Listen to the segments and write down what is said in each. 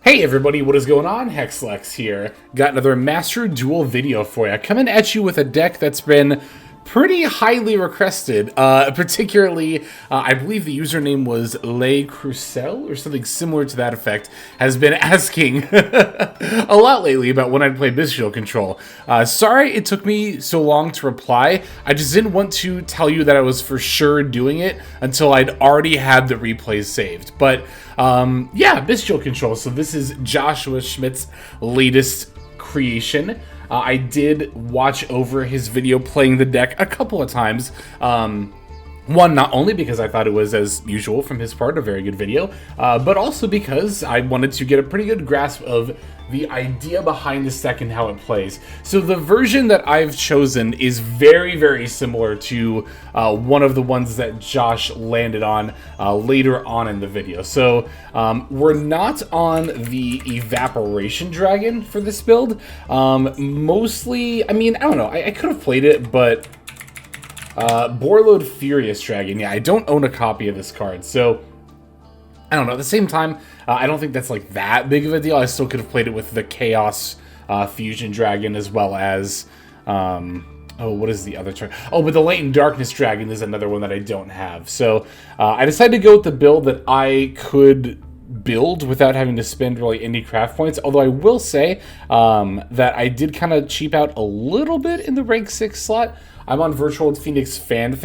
Hey everybody, what is going on? Hexlex here. Got another Master Duel video for you. Coming at you with a deck that's been pretty highly requested. Particularly, I believe the username was Le Crucel or something similar to that effect, has been asking a lot lately about when I'd play Bystial control. Sorry it took me so long to reply. I just didn't want to tell you that I was for sure doing it until I'd already had the replays saved. But yeah, Bystial control. So this is Joshua Schmidt's latest creation. I did watch over his video playing the deck a couple of times. One, not only because I thought it was, as usual from his part, a very good video, but also because I wanted to get a pretty good grasp of the idea behind this deck and how it plays. So the version that I've chosen is very, very similar to one of the ones that Josh landed on later on in the video. So we're not on the Evaporation Dragon for this build. Mostly, I mean, I don't know, I could have played it, but Borload Furious Dragon. Yeah, I don't own a copy of this card, so I don't know. At the same time, I don't think that's like that big of a deal. I still could have played it with the Chaos Fusion Dragon as well as oh, what is the other turn? Oh, but the Latent Darkness Dragon is another one that I don't have. So I decided to go with the build that I could build without having to spend really any craft points, although I will say that I did kind of cheap out a little bit in the rank 6 slot. I'm on Virtual Phoenix Fan,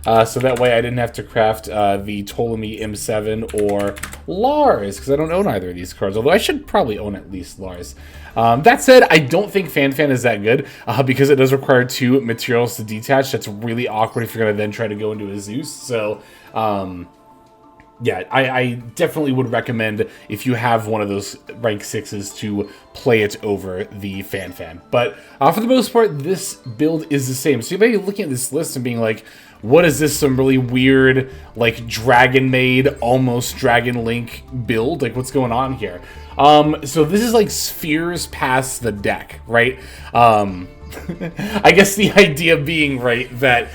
so that way I didn't have to craft the Ptolemy M7 or Lars, because I don't own either of these cards, although I should probably own at least Lars. That said, I don't think Fan is that good, because it does require 2 materials to detach. That's really awkward if you're going to then try to go into a Zeus, so yeah, I definitely would recommend, if you have one of those rank 6s, to play it over the Fan. But for the most part, this build is the same. So you may be looking at this list and being like, what is this, some really weird, like, Dragon-made, almost Dragon Link build? Like, what's going on here? So this is like Spheres past the deck, right? I guess the idea being, right, that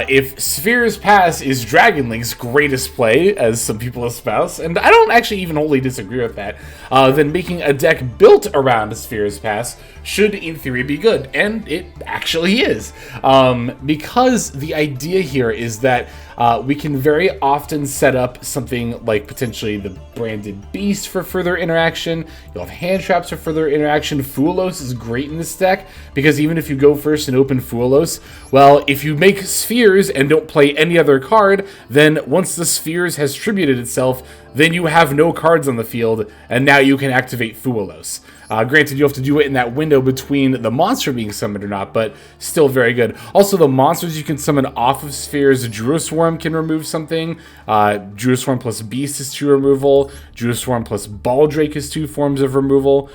if Spheres Pass is Dragon Link's greatest play, as some people espouse, and I don't actually even wholly disagree with that, then making a deck built around Spheres Pass should, in theory, be good. And it actually is. Because the idea here is that we can very often set up something like potentially the Branded Beast for further interaction. You'll have hand traps for further interaction. Fuelos is great in this deck, because even if you go first and open Fuelos, well, if you make Spheres and don't play any other card, then once the Spheres has tributed itself, then you have no cards on the field, and now you can activate Fuelos. Granted, you have to do it in that window between the monster being summoned or not, but still very good. Also, the monsters you can summon off of Spheres, Druiswarm can remove something. Druiswarm plus Beast is 2 removal. Druiswarm plus Baldrake is 2 forms of removal.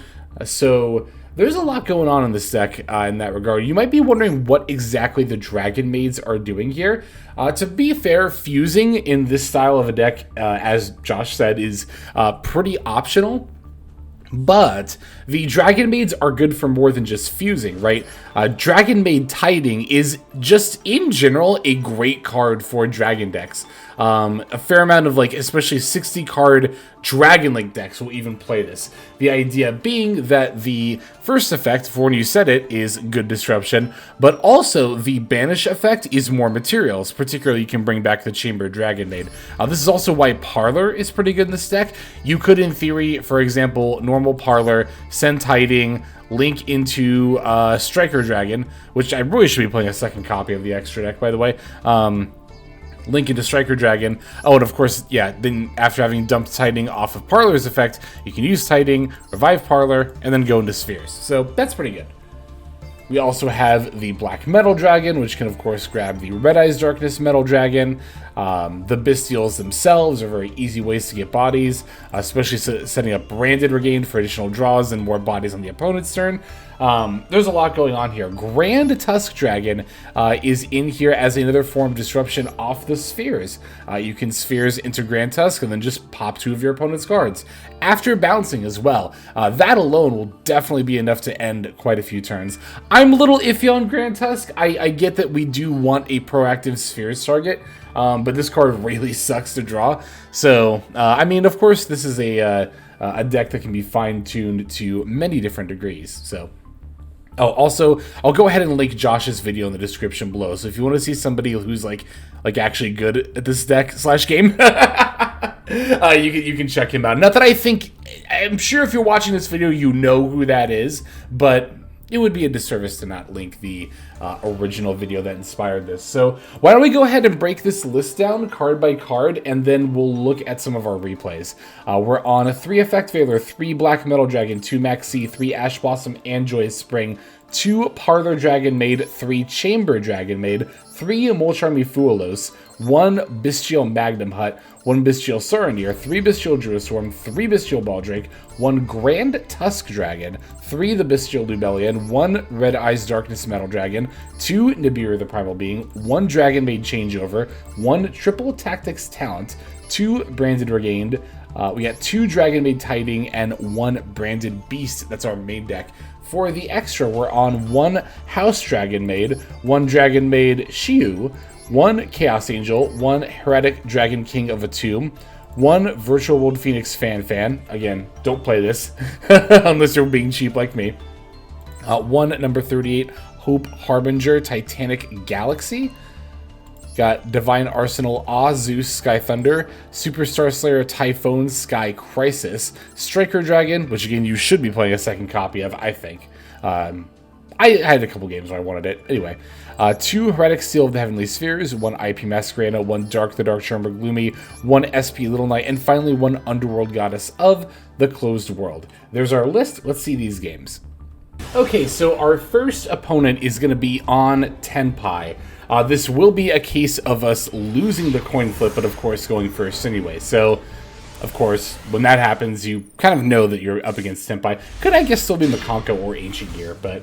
So there's a lot going on in this deck in that regard. You might be wondering what exactly the Dragon Maids are doing here. To be fair, fusing in this style of a deck, as Josh said, is pretty optional. But the Dragon Maids are good for more than just fusing, right? Dragon Maid Tiding is just, in general, a great card for Dragon decks. A fair amount of, like, especially 60-card Dragon Link decks will even play this. The idea being that the first effect, for when you set it, is good disruption, but also the banish effect is more materials. Particularly, you can bring back the Chamber Dragon Maid. This is also why Parlor is pretty good in this deck. You could, in theory, for example, normal Parlor, send Tiding, link into Striker Dragon, which I really should be playing a second copy of the extra deck, by the way. Link into Striker Dragon. Oh, and of course, yeah, then after having dumped Tiding off of Parlor's effect, you can use Tiding, revive Parlor, and then go into Spheres. So that's pretty good. We also have the Black Metal Dragon, which can, of course, grab the Red Eyes Darkness Metal Dragon. The Bystials themselves are very easy ways to get bodies, especially setting up Branded Regained for additional draws and more bodies on the opponent's turn. There's a lot going on here. Grand Tusk Dragon is in here as another form of disruption off the Spheres. You can Spheres into Grand Tusk and then just pop 2 of your opponent's cards. After bouncing as well. That alone will definitely be enough to end quite a few turns. I'm a little iffy on Grand Tusk. I get that we do want a proactive Spheres target, but this card really sucks to draw. So, I mean, of course, this is a a deck that can be fine-tuned to many different degrees. So, oh, also, I'll go ahead and link Josh's video in the description below. So if you want to see somebody who's like actually good at this deck / game, you can check him out. Not that I'm sure if you're watching this video, you know who that is, but it would be a disservice to not link the original video that inspired this. So why don't we go ahead and break this list down card by card, and then we'll look at some of our replays. We're on a 3 Effect Veiler, 3 Black Metal Dragon, 2 Maxi, 3 Ash Blossom and Joyous Spring, 2 Parlor Dragon Maid, 3 Chamber Dragon Maid, 3 Molcharmi Fuelos, 1 Bystial Magnum Hut, 1 Bystial Suranir, 3 Bystial Druisworm, 3 Bystial Baldrake, 1 Grand Tusk Dragon, 3 the Bystial Lubellion, 1 Red Eyes Darkness Metal Dragon, 2 Nibiru the Primal Being, 1 Dragon Maid Changeover, 1 Triple Tactics Talent, 2 Branded Regained, we got 2 Dragon Maid Tiding, and 1 Branded Beast. That's our main deck. For the extra, we're on 1 House Dragon Maid, 1 Dragon Maid Shiu, 1 Chaos Angel, 1 Heretic Dragon King of a Tomb, 1 Virtual World Phoenix Fan. Again, don't play this unless you're being cheap like me. 1 number 38 Hope Harbinger Titanic Galaxy. Got Divine Arsenal Zeus Sky Thunder, Superstar Slayer Typhoon Sky Crisis, Striker Dragon, which again you should be playing a second copy of, I think. I had a couple games where I wanted it. Anyway, 2 Heretic Seal of the Heavenly Spheres, 1 IP Masquerena, 1 Dark the Dark Chamber Gloomy, 1 SP Little Knight, and finally 1 Underworld Goddess of the Closed World. There's our list. Let's see these games. Okay, so our first opponent is going to be on Tenpai. This will be a case of us losing the coin flip, but of course going first anyway. So, of course, when that happens, you kind of know that you're up against Tenpai. Could, I guess, still be Makanko or Ancient Gear, but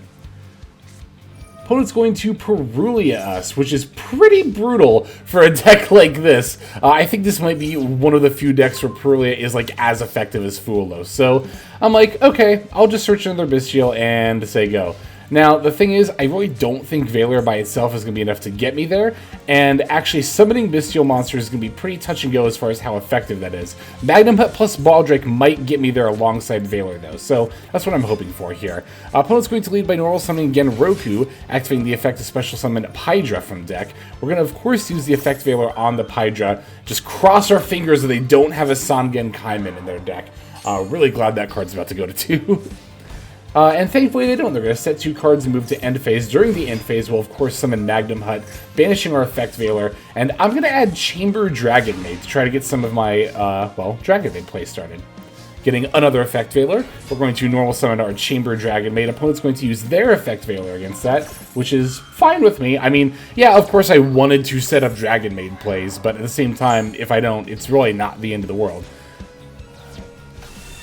opponent's going to Perulia us, which is pretty brutal for a deck like this. I think this might be one of the few decks where Perulia is like as effective as Fuelos. So I'm like, okay, I'll just search another Bystial and say go. Now, the thing is, I really don't think Veiler by itself is going to be enough to get me there, and actually summoning Bystial monsters is going to be pretty touch and go as far as how effective that is. Magnum Hut plus Baldrake might get me there alongside Veiler, though, so that's what I'm hoping for here. Opponent's going to lead by normal summoning again Roku, activating the effect of special summon Pydra from deck. We're going to, of course, use the effect Veiler on the Pydra. Just cross our fingers that they don't have a Sangen Kaiman in their deck. Really glad that card's about to go to 2. And thankfully they don't. They're going to set 2 cards and move to end phase. During the end phase, we'll of course summon Magnum Hut, banishing our effect Veiler, and I'm going to add Chamber Dragon Maid to try to get some of my, Dragon Maid play started. Getting another effect Veiler, we're going to normal summon our Chamber Dragon Maid. Opponent's going to use their effect Veiler against that, which is fine with me. I mean, yeah, of course I wanted to set up Dragon Maid plays, but at the same time, if I don't, it's really not the end of the world.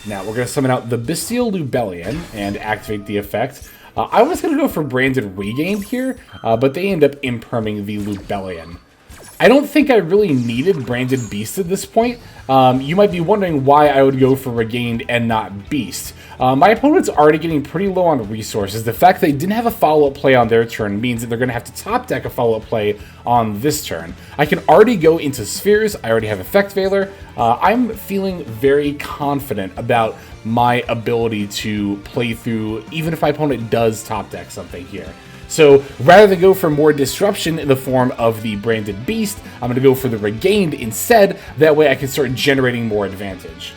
Now, we're going to summon out the Bystial Lubellion and activate the effect. I was going to go for Branded Regained here, but they end up imperming the Lubellion. I don't think I really needed Branded Beast at this point. You might be wondering why I would go for Regained and not Beast. My opponent's already getting pretty low on resources. The fact they didn't have a follow-up play on their turn means that they're going to have to top deck a follow-up play on this turn. I can already go into Spheres. I already have Effect Veiler. I'm feeling very confident about my ability to play through, even if my opponent does top deck something here. So rather than go for more disruption in the form of the Branded Beast, I'm going to go for the Regained instead. That way I can start generating more advantage.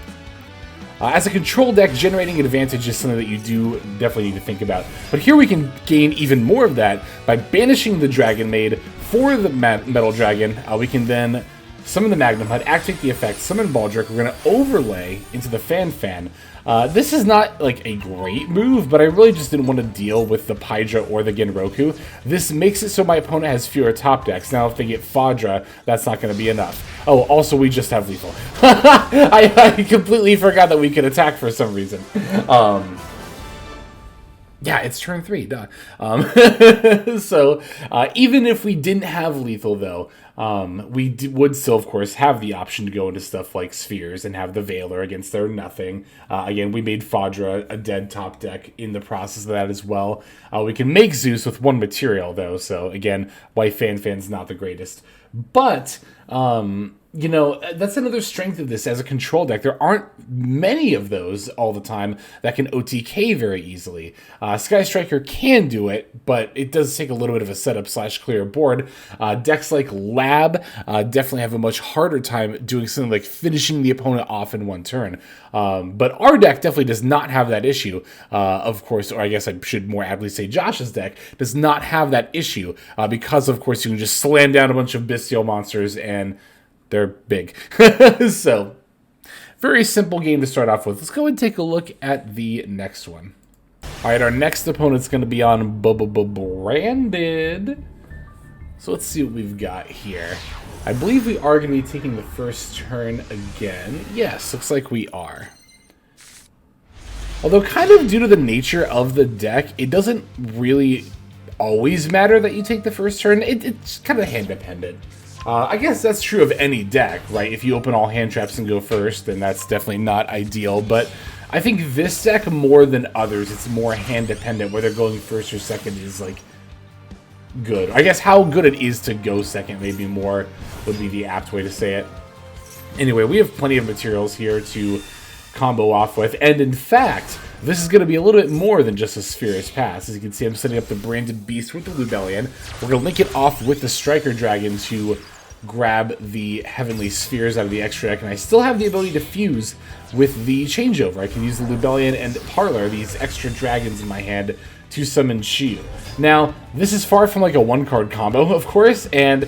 As a control deck, generating an advantage is something that you do definitely need to think about. But here we can gain even more of that by banishing the Dragon Maid for the Metal Dragon. We can then summon the Magnum Hut, activate the effect, summon Baldrake. We're going to overlay into the Fan. This is not like a great move, but I really just didn't want to deal with the Pydra or the Genroku. This makes it so my opponent has fewer top decks. Now if they get Fadra, that's not going to be enough. Oh, also we just have lethal. I completely forgot that we could attack for some reason. Yeah, it's turn 3, duh. So, even if we didn't have lethal, though, we would still, of course, have the option to go into stuff like Spheres and have the Veiler against their nothing. Again, we made Fadra a dead top deck in the process of that as well. We can make Zeus with 1 material, though, so, again, why Fan's not the greatest. But You know, that's another strength of this as a control deck. There aren't many of those all the time that can OTK very easily. Sky Striker can do it, but it does take a little bit of a setup / clear board. Decks like Lab definitely have a much harder time doing something like finishing the opponent off in one turn. But our deck definitely does not have that issue, of course, or I guess I should more aptly say Josh's deck does not have that issue because, of course, you can just slam down a bunch of Bystial monsters and they're big. So, very simple game to start off with. Let's go and take a look at the next one. All right, our next opponent's going to be on Branded. So let's see what we've got here. I believe we are going to be taking the first turn again. Yes, looks like we are. Although kind of due to the nature of the deck, it doesn't really always matter that you take the first turn. It's kind of hand dependent. I guess that's true of any deck, right? If you open all hand traps and go first, then that's definitely not ideal. But I think this deck, more than others, it's more hand dependent. Whether going first or second is like good. I guess how good it is to go second maybe more would be the apt way to say it. Anyway, we have plenty of materials here to combo off with, and in fact, this is going to be a little bit more than just a Sphere's Pass. As you can see, I'm setting up the Branded Beast with the Lubellion. We're going to link it off with the Striker Dragon to grab the Heavenly Spheres out of the extra deck, and I still have the ability to fuse with the changeover. I can use the Lubellion and Parlor, these extra dragons in my hand, to summon Shiyu. Now, this is far from like a one-card combo, of course, and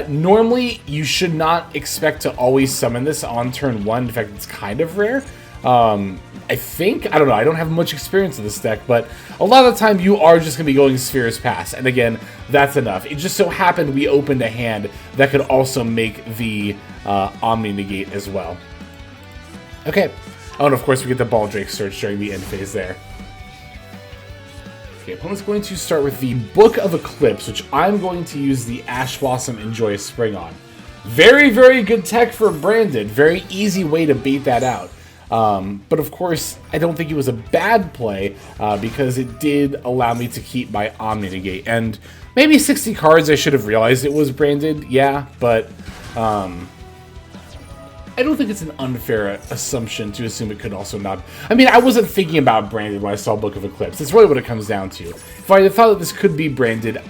normally you should not expect to always summon this on turn 1. In fact, it's kind of rare. I think, I don't know, I don't have much experience with this deck, but a lot of the time you are just going to be going Sphere's Pass, and again, that's enough. It just so happened we opened a hand that could also make the Omni Negate as well. Okay. Oh, and of course we get the Baldrake Search during the end phase there. Okay, opponent's going to start with the Book of Eclipse, which I'm going to use the Ash Blossom and Joyous Spring on. Very, very good tech for Branded. Very easy way to bait that out. But of course, I don't think it was a bad play because it did allow me to keep my Omni Negate. And maybe 60 cards I should have realized it was Branded, yeah, but I don't think it's an unfair assumption to assume it could also not. I mean, I wasn't thinking about Branded when I saw Book of Eclipse. That's really what it comes down to. If I thought that this could be Branded,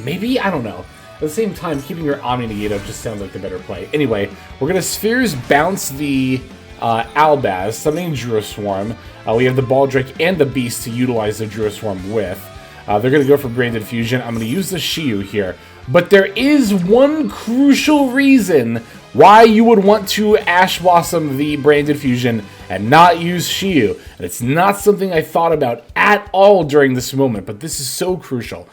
maybe, I don't know. At the same time, keeping your Omni Negate up just sounds like the better play. Anyway, we're going to Spheres bounce the Albaz, summoning Druid Swarm. We have the Baldrake and the Beast to utilize the Druid Swarm with. They're going to go for Branded Fusion. I'm going to use the Shiyu here. But there is one crucial reason why you would want to Ash Blossom the Branded Fusion and not use Shiyu. And it's not something I thought about at all during this moment, but this is so crucial.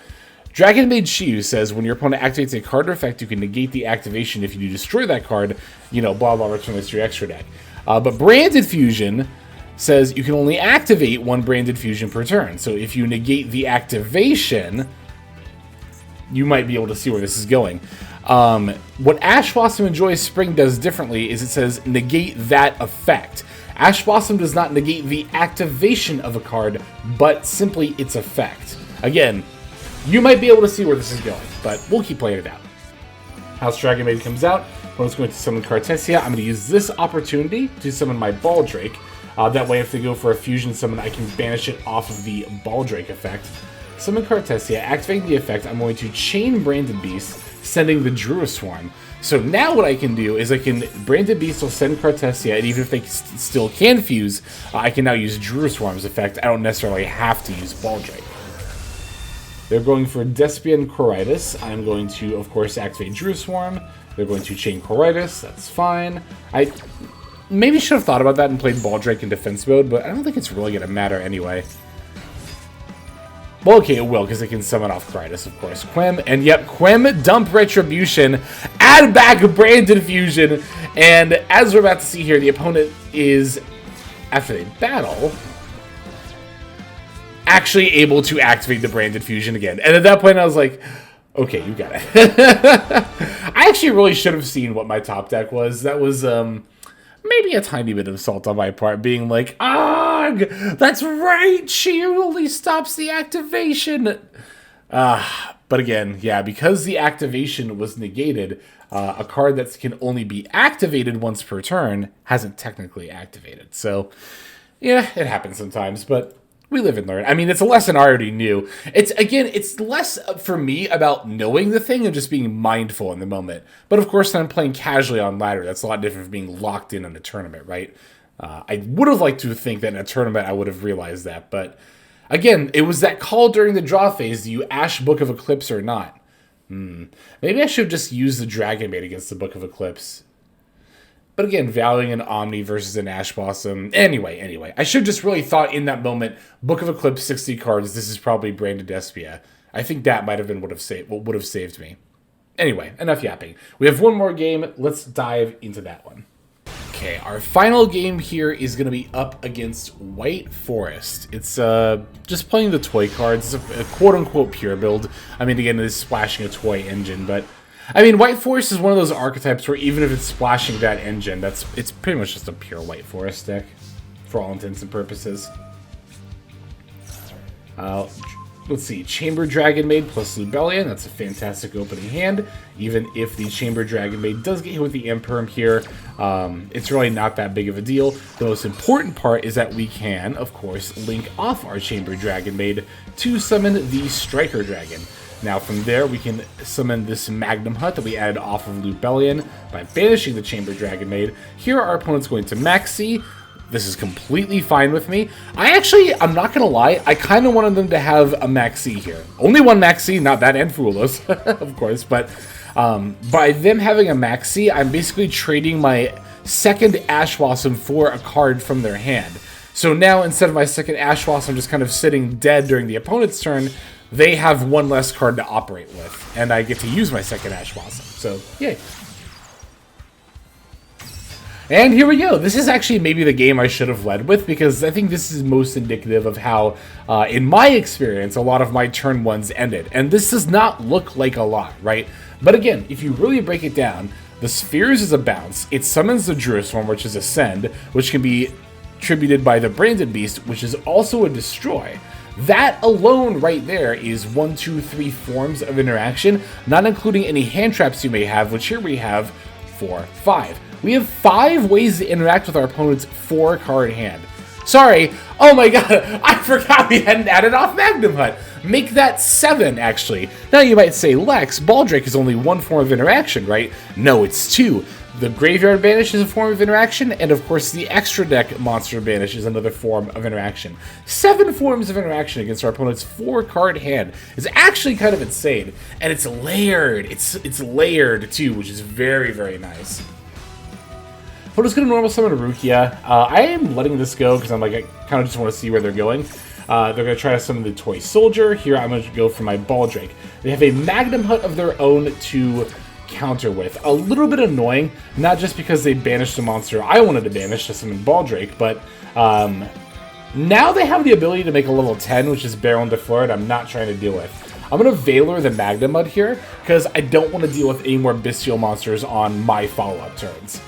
Dragon Maid Shiyu says when your opponent activates a card or effect, you can negate the activation if you destroy that card, you know, blah, blah, return this to your extra deck. But Branded Fusion says you can only activate one Branded Fusion per turn. So if you negate the activation, you might be able to see where this is going. What Ash Blossom and Joyous Spring does differently is it says negate that effect. Ash Blossom does not negate the activation of a card, but simply its effect. Again, you might be able to see where this is going, but we'll keep playing it out. House Dragon Maid comes out. Opponent's going to summon Cartesia. I'm going to use this opportunity to summon my Baldrake. That way, if they go for a fusion summon, I can banish it off of the Baldrake effect. Summon Cartesia. Activating the effect, I'm going to chain Branded Beast, sending the Druid Swarm. So now what I can do is I can Branded Beast will send Cartesia, and even if they still can fuse, I can now use Druid Swarm's effect. I don't necessarily have to use Baldrake. They're going for Despian Coritis. I'm going to, of course, activate Druid Swarm. They're going to chain Coritis. That's fine. I maybe should have thought about that and played Baldrake in defense mode, but I don't think it's really going to matter anyway. Well, okay, it will, because it can summon off Coritis, of course. Quem, and yep, Quem, dump Retribution, add back Branded Fusion, and as we're about to see here, the opponent is, after they battle, actually able to activate the Branded Fusion again. And at that point, I was like, okay, you got it. I actually really should have seen what my top deck was. That was maybe a tiny bit of salt on my part, being like, "Ugh, that's right, she only stops the activation." But But again, yeah, because the activation was negated, a card that can only be activated once per turn hasn't technically activated. So, yeah, it happens sometimes, but we live and learn. I mean, it's a lesson I already knew. It's less for me about knowing the thing and just being mindful in the moment. But of course, when I'm playing casually on ladder, that's a lot different from being locked in on a tournament, right? I would have liked to think that in a tournament I would have realized that, but again, it was that call during the draw phase. Do you Ash Book of Eclipse or not? Maybe I should just use the Dragon Maid against the Book of Eclipse. But again, valuing an Omni versus an Ash Blossom. Anyway, I should just really thought in that moment, Book of Eclipse, 60 cards, this is probably Branded Despia. I think that might have been what would have saved me. Anyway, enough yapping. We have one more game. Let's dive into that one. Okay, our final game here is going to be up against White Forest. It's just playing the toy cards. It's a quote-unquote pure build. I mean, again, it is splashing a toy engine, but I mean, White Forest is one of those archetypes where even if it's splashing that engine, it's pretty much just a pure White Forest deck, for all intents and purposes. Let's see, Chamber Dragon Maid plus Lubellion. That's a fantastic opening hand. Even if the Chamber Dragon Maid does get hit with the Imperm here, it's really not that big of a deal. The most important part is that we can, of course, link off our Chamber Dragon Maid to summon the Striker Dragon. Now from there, we can summon this Magnum Hut that we added off of Lubellion by banishing the Chamber Dragon Maid. Here our opponent's going to Maxi. This is completely fine with me. I'm not going to lie, I kind of wanted them to have a Maxi here. Only one Maxi, not that and Fulos, of course, but by them having a Maxi, I'm basically trading my second Ash Blossom for a card from their hand. So now, instead of my second Ash Blossom just kind of sitting dead during the opponent's turn, they have one less card to operate with, and I get to use my second Ash Blossom. So, yay. And here we go. This is actually maybe the game I should have led with, because I think this is most indicative of how, in my experience, a lot of my turn ones ended. And this does not look like a lot, right? But again, if you really break it down, the Spheres is a bounce. It summons the Druisform, which is Ascend, which can be attributed by the Branded Beast, which is also a Destroy. That alone right there is 1, 2, 3 forms of interaction, not including any hand traps you may have, which here we have 4, 5. We have 5 ways to interact with our opponent's 4-card hand. Sorry, oh my god, I forgot we hadn't added off Magnum Hut. Make that 7, actually. Now you might say, Lex, Baldrake is only 1 form of interaction, right? No, it's 2. The Graveyard Banish is a form of interaction, and of course the Extra Deck Monster Banish is another form of interaction. 7 forms of interaction against our opponent's 4-card hand is actually kind of insane, and it's layered. It's layered too, which is very, very nice. We're just going to normal summon Rukia. I am letting this go because I kind of just want to see where they're going. They're going to try to summon the Toy Soldier. Here I'm going to go for my Baldrake. They have a Magnum Hut of their own to counter with. A little bit annoying, not just because they banished the monster I wanted to banish to summon Baldrake, but now they have the ability to make a level 10, which is Baron de Fleur, I'm not trying to deal with. I'm going to Valor the Magnum Hut here, because I don't want to deal with any more Bystial monsters on my follow-up turns.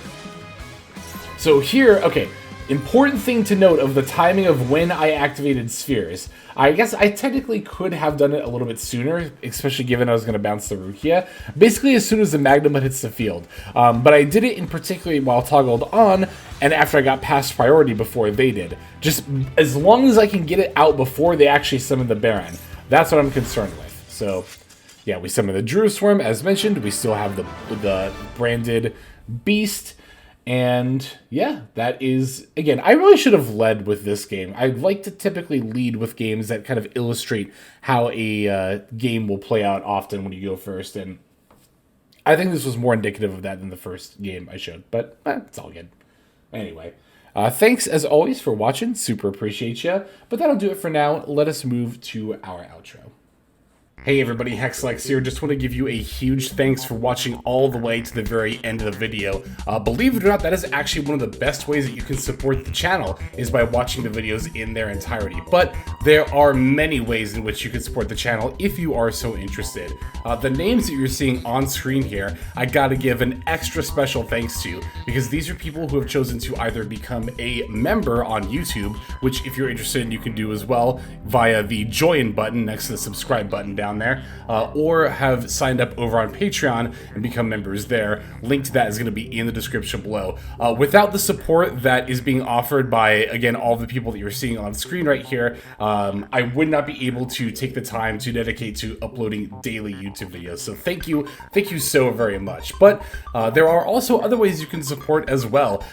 So here, okay, important thing to note of the timing of when I activated Spheres. I guess I technically could have done it a little bit sooner, especially given I was going to bounce the Rukia. Basically as soon as the Magnum Hut hits the field. But I did it in particular while toggled on, and after I got past priority before they did. Just as long as I can get it out before they actually summon the Baron. That's what I'm concerned with. So, yeah, we summon the Druisform, as mentioned. We still have the Branded Beast. And yeah, that is, again, I really should have led with this game. I like to typically lead with games that kind of illustrate how a game will play out often when you go first. And I think this was more indicative of that than the first game I showed. But it's all good. Anyway, thanks as always for watching. Super appreciate you. But that'll do it for now. Let us move to our outro. Hey everybody, Hexlex here. Just want to give you a huge thanks for watching all the way to the very end of the video. Believe it or not, that is actually one of the best ways that you can support the channel, is by watching the videos in their entirety. But there are many ways in which you can support the channel if you are so interested. The names that you're seeing on screen here, I gotta give an extra special thanks to, because these are people who have chosen to either become a member on YouTube, which if you're interested you can do as well via the join button next to the subscribe button down on there, or have signed up over on Patreon and become members there. Link to that is going to be in the description below. Without the support that is being offered by, again, all the people that you're seeing on screen right here, I would not be able to take the time to dedicate to uploading daily YouTube videos. So thank you so very much. But there are also other ways you can support as well.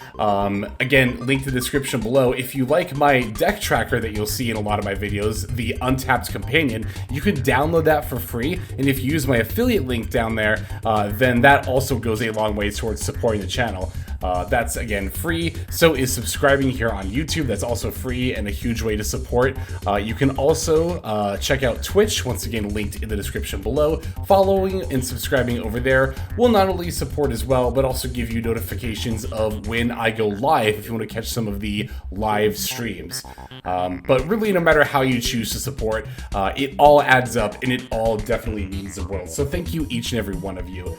Again, link to the description below. If you like my deck tracker that you'll see in a lot of my videos, the Untapped Companion, you can download that for free, and if you use my affiliate link down there, then that also goes a long way towards supporting the channel. That's, again, free. So is subscribing here on YouTube. That's also free and a huge way to support. You can also check out Twitch, once again linked in the description below. Following and subscribing over there will not only support as well, but also give you notifications of when I go live if you want to catch some of the live streams. But really, no matter how you choose to support, it all adds up, and it all definitely means the world. So thank you, each and every one of you.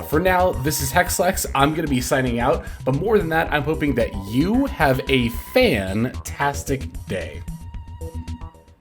For now, this is Hexlex. I'm going to be signing out. But more than that, I'm hoping that you have a fantastic day.